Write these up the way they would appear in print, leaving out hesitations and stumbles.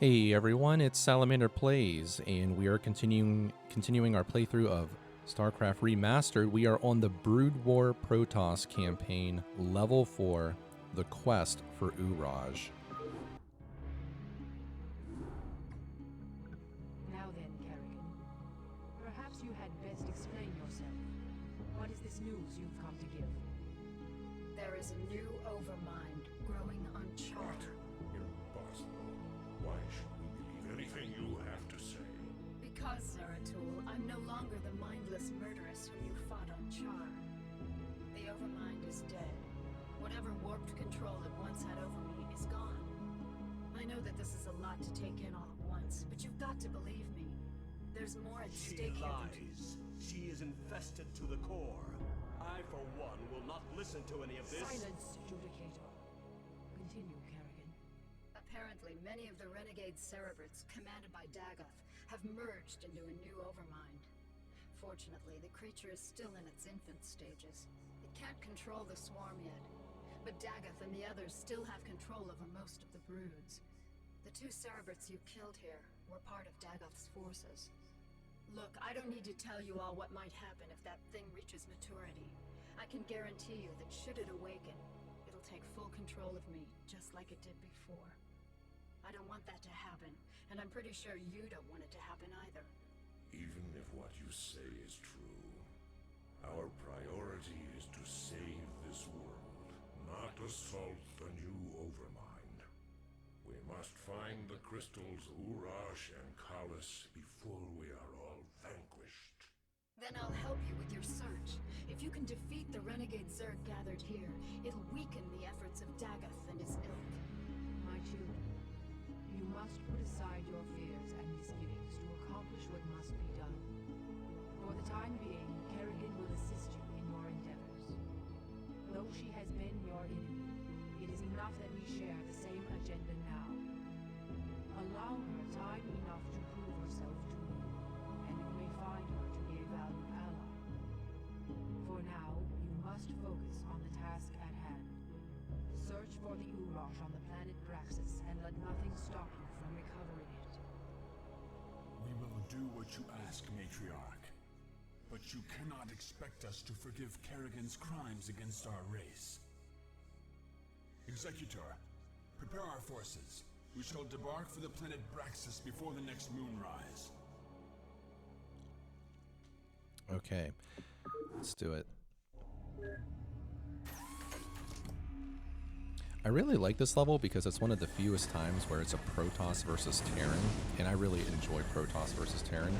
Hey everyone, it's Salamander Plays, and we are continuing our playthrough of StarCraft Remastered. We are on the Brood War Protoss campaign, level 4, the quest for Uraj. Now then, Kerrigan, perhaps you had best explain yourself. What is this news you've come to give? There is a new overmind growing on Char. Impossible. Why should we believe anything you have to say? Because, Zeratul, I'm no longer the mindless murderess whom you fought on Char. The overmind is dead. Whatever warped control it once had over me is gone. I know that this is a lot to take in all at once, but you've got to believe me. There's more at stake She here. lies. She is infested to the core. I, for one, will not listen to any of this. Silence, Judicator. Continue, Kerrigan. Apparently, many of the renegade cerebrates, commanded by Dagoth, have merged into a new overmind. Fortunately, the creature is still in its infant stages. It can't control the swarm yet, but Dagoth and the others still have control over most of the broods. The two cerebrates you killed here were part of Dagoth's forces. Look, I don't need to tell you all what might happen if that thing reaches maturity. I can guarantee you that should it awaken, it'll take full control of me, just like it did before. I don't want that to happen, and I'm pretty sure you don't want it to happen either. Even if what you say is true, our priority is to save this world, not assault the new overmind. We must find the crystals Uraj and Kalis before we are all vanquished. Then I'll help you with your search. If you can defeat the renegade Zerg gathered here, it'll weaken the efforts of Dagoth and his ilk. My children, you must put aside your fears and misgivings to accomplish what must be done. For the time being, Kerrigan will assist you in your endeavors. Though she has been your enemy, it is enough that we share the same agenda now. Allow her time enough to prove herself to you, and you may find her to be a valued ally. For now, you must focus on the task at hand. Search for the Uraj on the planet Braxis, and let nothing stop you from recovering it. We will do what you ask, Matriarch. But you cannot expect us to forgive Kerrigan's crimes against our race. Executor, prepare our forces. We shall debark for the planet Braxis before the next moonrise. Okay, let's do it. I really like this level because it's one of the fewest times where it's a Protoss versus Terran, and I really enjoy Protoss versus Terran.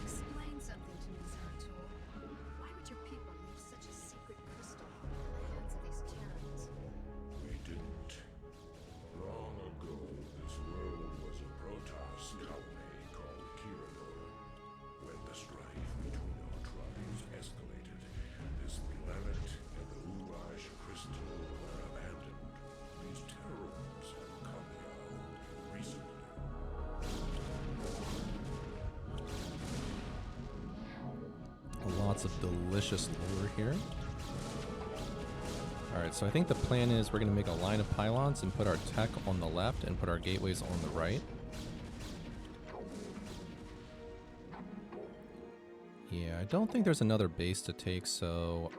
Explain something to me, Zeratul. Why would your people leave such a secret crystal in the hands of these Terrans? We didn't. Long ago, this world was a Protoss colony called Kirador. When the strife between our tribes escalated, this planet and the Uraj crystal were abandoned. These Terrans have come here only recently. Lots of delicious lure here. Alright, so I think the plan is we're going to make a line of pylons and put our tech on the left and put our gateways on the right. Yeah, I don't think there's another base to take, so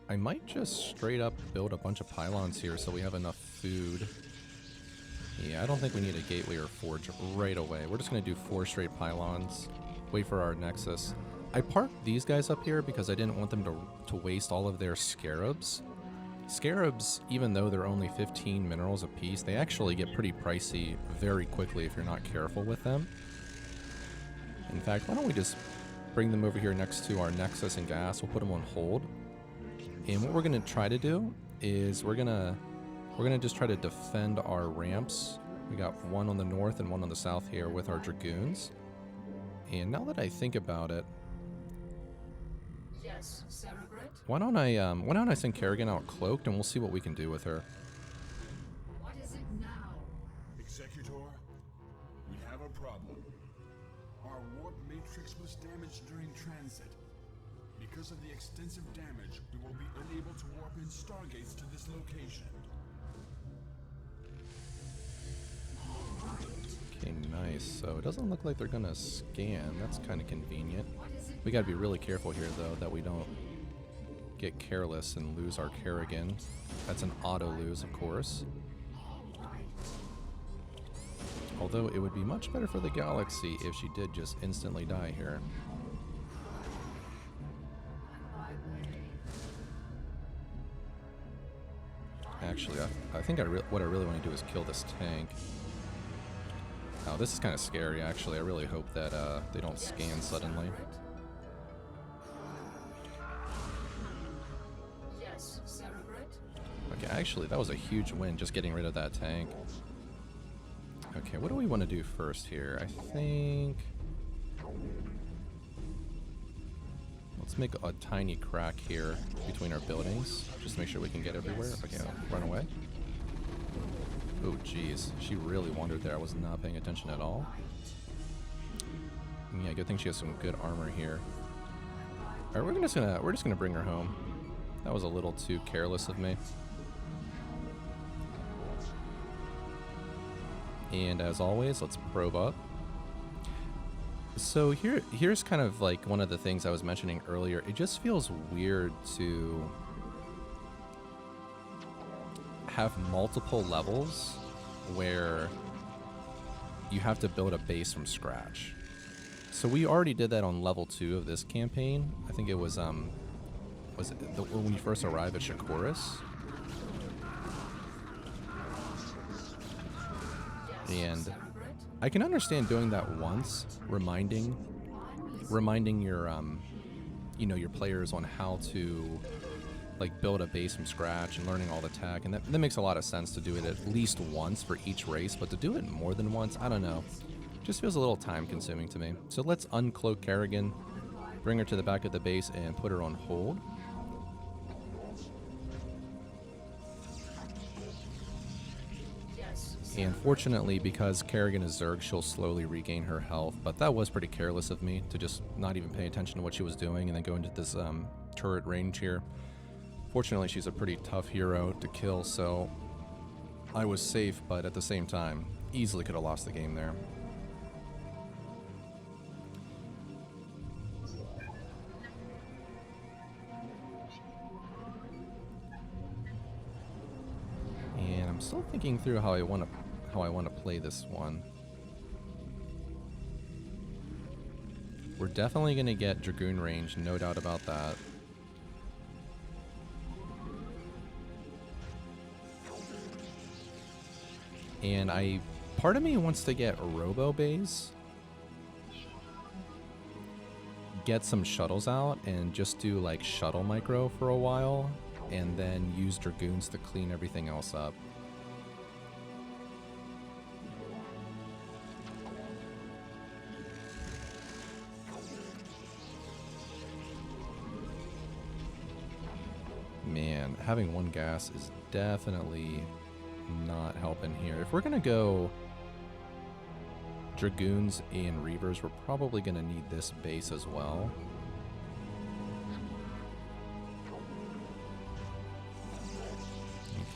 I might just straight up build a bunch of pylons here so we have enough food. Yeah, I don't think we need a gateway or forge right away. We're just going to do 4 straight pylons, wait for our nexus. I parked these guys up here because I didn't want them to waste all of their scarabs. Scarabs, even though they're only 15 minerals a piece, they actually get pretty pricey very quickly if you're not careful with them. In fact, why don't we just bring them over here next to our nexus and gas. We'll put them on hold. And what we're going to try to do is we're gonna just try to defend our ramps We got one on the north and one on the south here with our Dragoons. And now that I think about it, Yes, Cerebrate? why don't I send Kerrigan out cloaked and we'll see what we can do with her. What is it now? Executor, we have a problem. Our warp matrix was damaged during transit. Because of the extensive damage, we will be unable to warp in stargates to this location. Okay, nice. So it doesn't look like they're gonna scan. That's kind of convenient. We gotta be really careful here, though, that we don't get careless and lose our Kerrigan. That's an auto lose, of course. Although it would be much better for the galaxy if she did just instantly die here. Actually, I think what I really want to do is kill this tank. Oh, this is kind of scary, actually. I really hope that they don't scan suddenly. Yes, Cerebrate? Okay, actually, that was a huge win, just getting rid of that tank. Okay, what do we want to do first here? I think... let's make a tiny crack here between our buildings. Just to make sure we can get everywhere. Okay, run away. Oh, jeez. She really wandered there. I was not paying attention at all. Yeah, good thing she has some good armor here. Alright, we're just gonna bring her home. That was a little too careless of me. And as always, let's probe up. So here's kind of like one of the things I was mentioning earlier. It just feels weird to have multiple levels where you have to build a base from scratch. So we already did that on level 2 of this campaign. I think it was when you first arrive at Shakuras. And I can understand doing that once, reminding your your players on how to like build a base from scratch and learning all the tech, and that makes a lot of sense to do it at least once for each race, but to do it more than once, I don't know. Just feels a little time consuming to me. So let's uncloak Kerrigan, bring her to the back of the base and put her on hold. And fortunately, because Kerrigan is Zerg, she'll slowly regain her health, but that was pretty careless of me to just not even pay attention to what she was doing and then go into this turret range here. Fortunately, she's a pretty tough hero to kill, so I was safe, but at the same time, easily could have lost the game there. And I'm still thinking through how I want to play this one. We're definitely going to get Dragoon range, no doubt about that. And part of me wants to get Robo Bays, get some shuttles out, and just do like shuttle micro for a while, and then use Dragoons to clean everything else up. Man, having one gas is definitely not helping here. If we're gonna go Dragoons and Reavers, we're probably gonna need this base as well.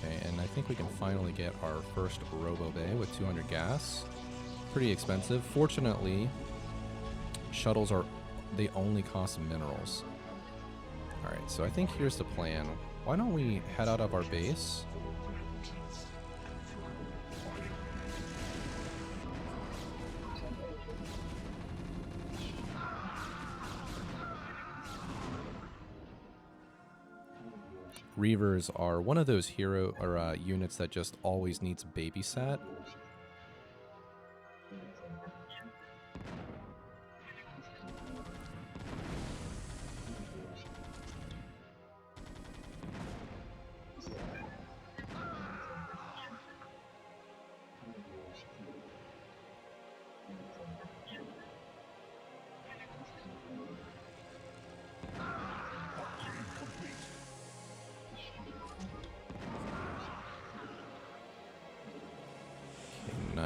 Okay, and I think we can finally get our first Robo Bay with 200 gas. Pretty expensive. Fortunately, shuttles they only cost minerals. Alright, so I think here's the plan. Why don't we head out of our base? Reavers are one of those hero or units that just always needs babysat.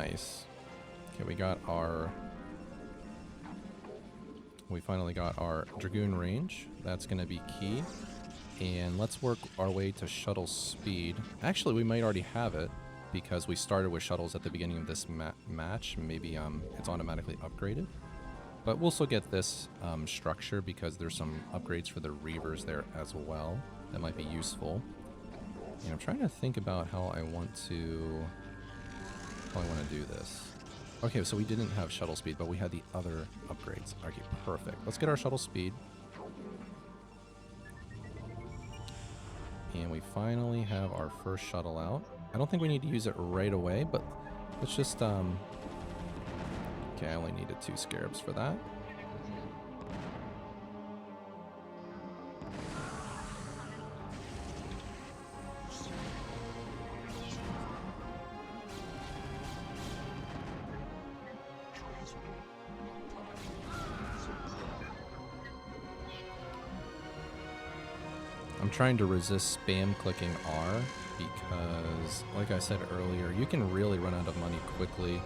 Nice. Okay, we finally got our Dragoon range. That's going to be key. And let's work our way to shuttle speed. Actually, we might already have it because we started with shuttles at the beginning of this match. Maybe it's automatically upgraded. But we'll still get this structure because there's some upgrades for the Reavers there as well. That might be useful. And I'm trying to think about how I want to do this. Okay, so we didn't have shuttle speed, but we had the other upgrades. Okay, perfect. Let's get our shuttle speed. And we finally have our first shuttle out. I don't think we need to use it right away, but let's just, okay, I only needed 2 scarabs for that. I'm trying to resist spam clicking R because, like I said earlier, you can really run out of money quickly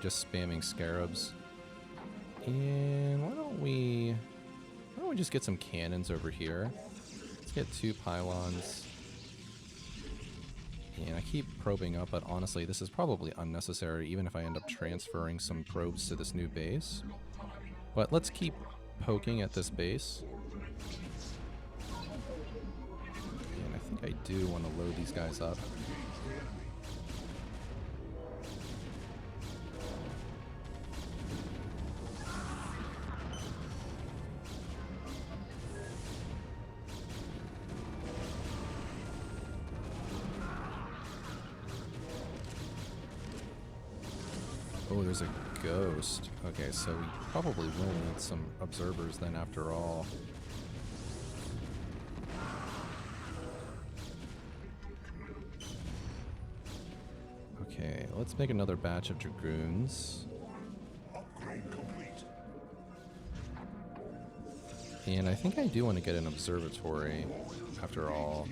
just spamming scarabs. And why don't we just get some cannons over here? Let's get 2 pylons. And I keep probing up, but honestly, this is probably unnecessary, even if I end up transferring some probes to this new base. But let's keep poking at this base. And I think I do want to load these guys up. Oh, there's a ghost. Okay, so we probably will need some observers then after all. Okay, let's make another batch of Dragoons. Upgrade complete. And I think I do want to get an observatory after all.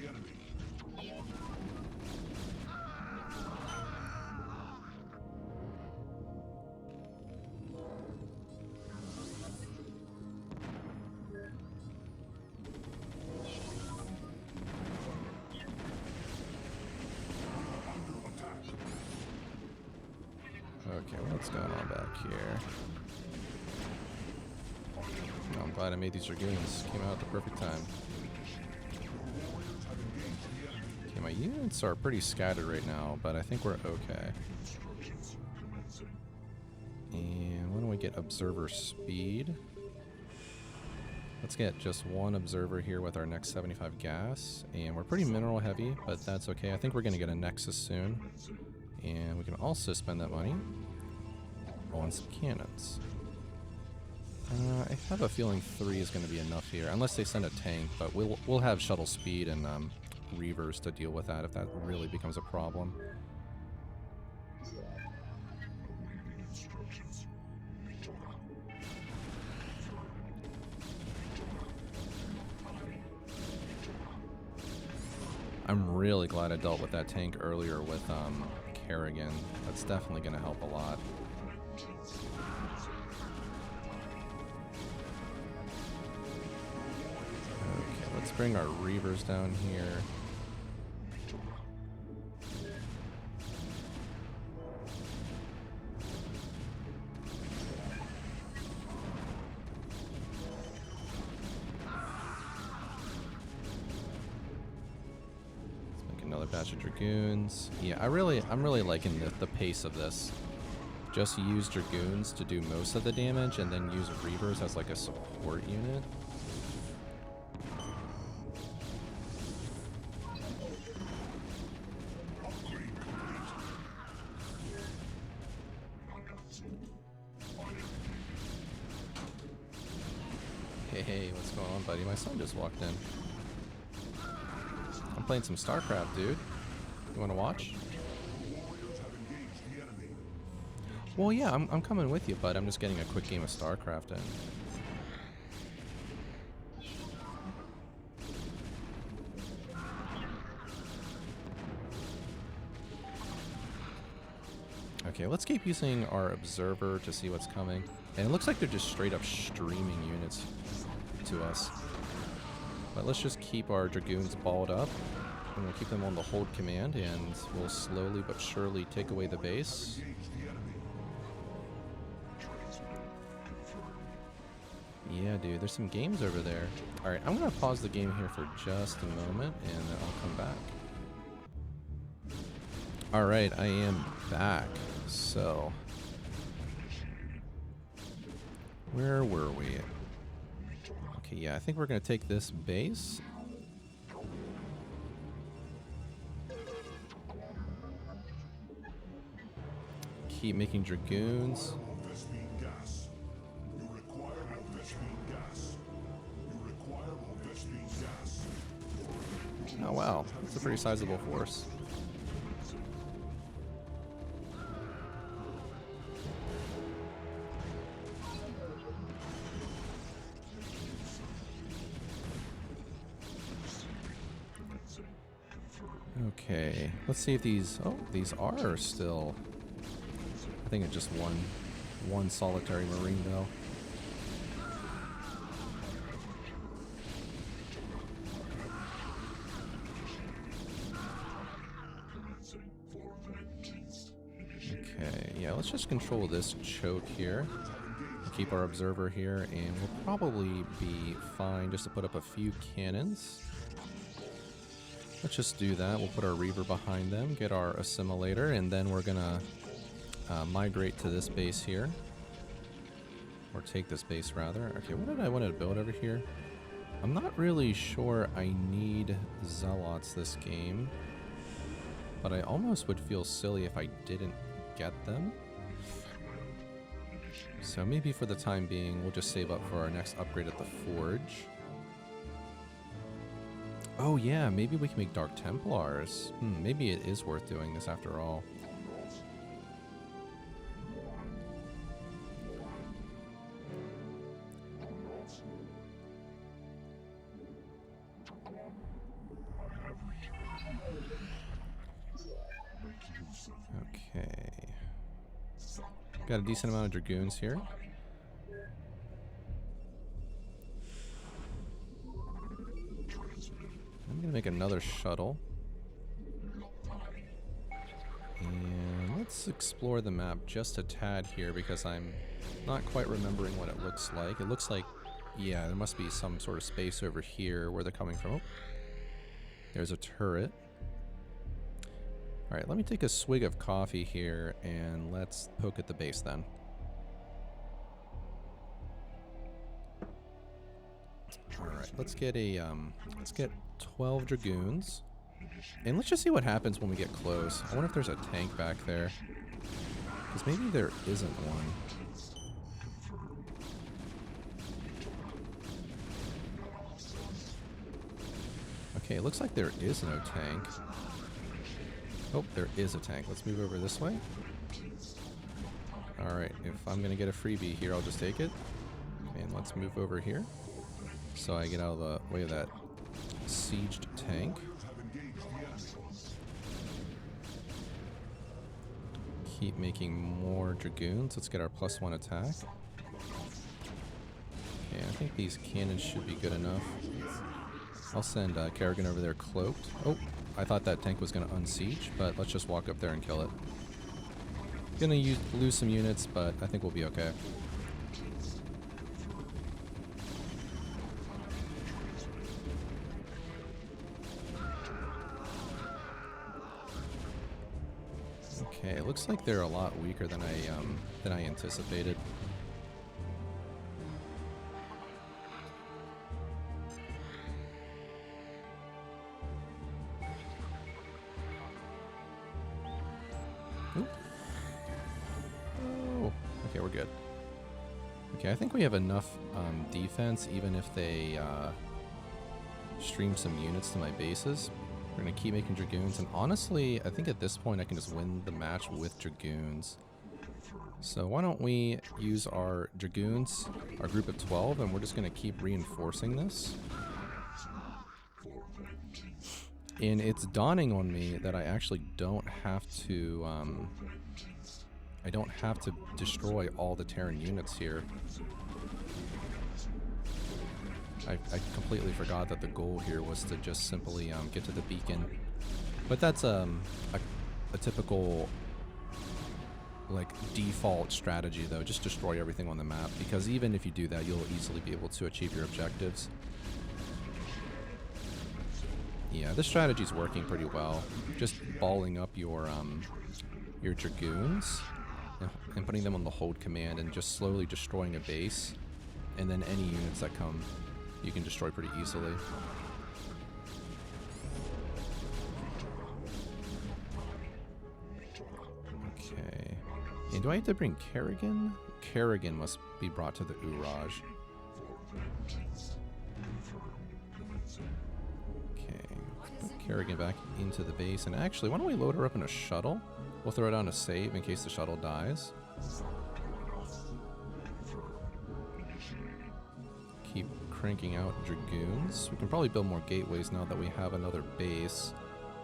Okay, what's going on back here? Oh, I'm glad I made these Dragoons. Came out at the perfect time. Okay, my units are pretty scattered right now, but I think we're okay. And why don't we get observer speed? Let's get just 1 observer here with our next 75 gas. And we're pretty mineral heavy, but that's okay. I think we're going to get a Nexus soon. And we can also spend that money on some cannons. I have a feeling 3 is going to be enough here, unless they send a tank, but we'll have shuttle speed and Reavers to deal with that if that really becomes a problem. I'm really glad I dealt with that tank earlier with Kerrigan. That's definitely going to help a lot. Okay, let's bring our Reavers down here. Another batch of Dragoons. Yeah, I'm really liking the pace of this. Just use Dragoons to do most of the damage, and then use Reavers as like a support unit. Hey, what's going on, buddy? My son just walked in. I'm playing some StarCraft, dude. You want to watch? Well, yeah, I'm coming with you, bud. I'm just getting a quick game of StarCraft in. Okay, let's keep using our observer to see what's coming. And it looks like they're just straight up streaming units to us. But let's just keep our Dragoons balled up. And we'll keep them on the hold command, and we'll slowly but surely take away the base. Yeah, dude, there's some games over there. Alright, I'm gonna pause the game here for just a moment, and I'll come back. Alright, I am back. So, where were we? Okay, yeah, I think we're gonna take this base. Keep making Dragoons. Oh wow, that's a pretty sizable force. Okay, let's see if these, oh, these are still, I think it's just one solitary Marine though. Okay, yeah, let's just control this choke here. Keep our observer here, and we'll probably be fine just to put up a few cannons. Let's just do that. We'll put our Reaver behind them, get our assimilator, and then we're gonna migrate to this base here. Or take this base, rather. Okay, what did I want to build over here? I'm not really sure I need Zealots this game. But I almost would feel silly if I didn't get them. So maybe for the time being, we'll just save up for our next upgrade at the Forge. Oh yeah, maybe we can make Dark Templars. Maybe it is worth doing this after all. Okay. Got a decent amount of Dragoons here. I'm gonna make another shuttle. And let's explore the map just a tad here because I'm not quite remembering what it looks like. It looks like, yeah, there must be some sort of space over here where they're coming from. Oh, there's a turret. Alright, let me take a swig of coffee here and let's poke at the base then. Alright, let's get 12 Dragoons. And let's just see what happens when we get close. I wonder if there's a tank back there. Because maybe there isn't one. Okay, it looks like there is no tank. Oh, there is a tank. Let's move over this way. Alright, if I'm going to get a freebie here, I'll just take it. And let's move over here. So I get out of the way of that sieged tank. Keep making more Dragoons. Let's get our +1 attack. Okay, I think these cannons should be good enough. I'll send Kerrigan over there cloaked. Oh, I thought that tank was going to unsiege, but let's just walk up there and kill it. Gonna lose some units, but I think we'll be okay. Okay, it looks like they're a lot weaker than I anticipated. Oh, okay, we're good. Okay, I think we have enough defense, even if they stream some units to my bases. We're going to keep making Dragoons, and honestly, I think at this point I can just win the match with Dragoons. So why don't we use our Dragoons, our group of 12, and we're just going to keep reinforcing this. And it's dawning on me that I actually don't have to I don't have to destroy all the Terran units here. I completely forgot that the goal here was to just simply get to the beacon. But that's a typical like default strategy though, just destroy everything on the map, because even if you do that, you'll easily be able to achieve your objectives. Yeah, this strategy's working pretty well. Just balling up your dragoons and putting them on the hold command and just slowly destroying a base, and then any units that come you can destroy pretty easily. Okay. And do I have to bring Kerrigan? Kerrigan must be brought to the Uraj. Okay. Let's put Kerrigan back into the base. And actually, why don't we load her up in a shuttle? We'll throw it on a save in case the shuttle dies. Keep cranking out dragoons. We can probably build more gateways now that we have another base.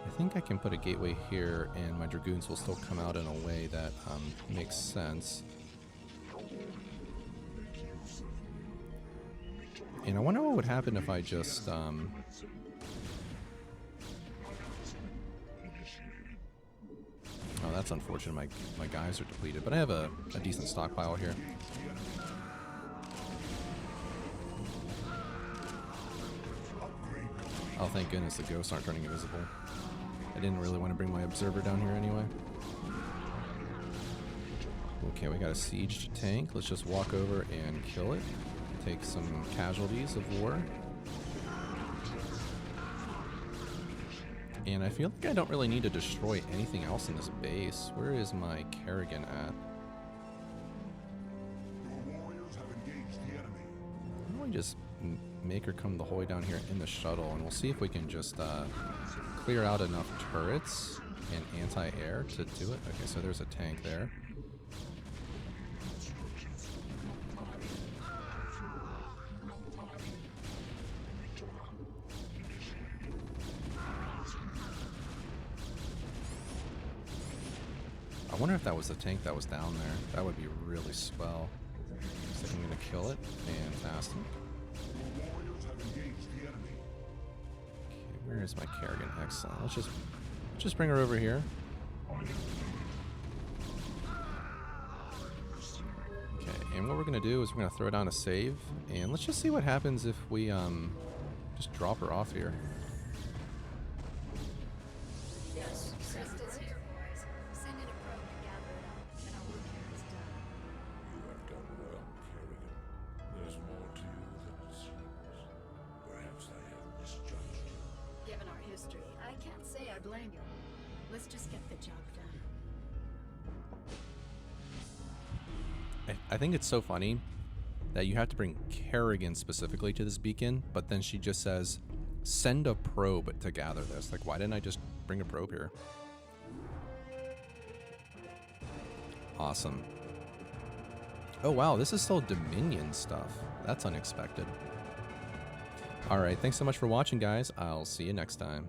I think I can put a gateway here and my dragoons will still come out in a way that makes sense. And I wonder what would happen if I just oh, that's unfortunate. My guys are depleted, but I have a decent stockpile here. Oh, thank goodness the ghosts aren't turning invisible. I didn't really want to bring my observer down here anyway. Okay, we got a siege tank. Let's just walk over and kill it. Take some casualties of war. And I feel like I don't really need to destroy anything else in this base. Where is my Kerrigan at? Why don't we just make her come the whole way down here in the shuttle, and we'll see if we can just clear out enough turrets and anti-air to do it. Okay, so there's a tank there. I wonder if that was the tank that was down there. That would be really swell. Looks like I'm gonna kill it. Fantastic. Where is my Kerrigan? Excellent. Let's just bring her over here. Okay, and what we're gonna do is we're gonna throw down a save, and let's just see what happens if we just drop her off here. Yes, Cesta's here, boys. Send in a probe to gather it up, and our work here is done. You have done well, Kerrigan. There's more to you than it seems. Perhaps I have misjudged you. Given our history, I can't say I blame you. Let's just get the job done. I think it's so funny that you have to bring Kerrigan specifically to this beacon, but then she just says, send a probe to gather this. Like, why didn't I just bring a probe here? Awesome. Oh wow, this is still Dominion stuff. That's unexpected. Alright, thanks so much for watching, guys. I'll see you next time.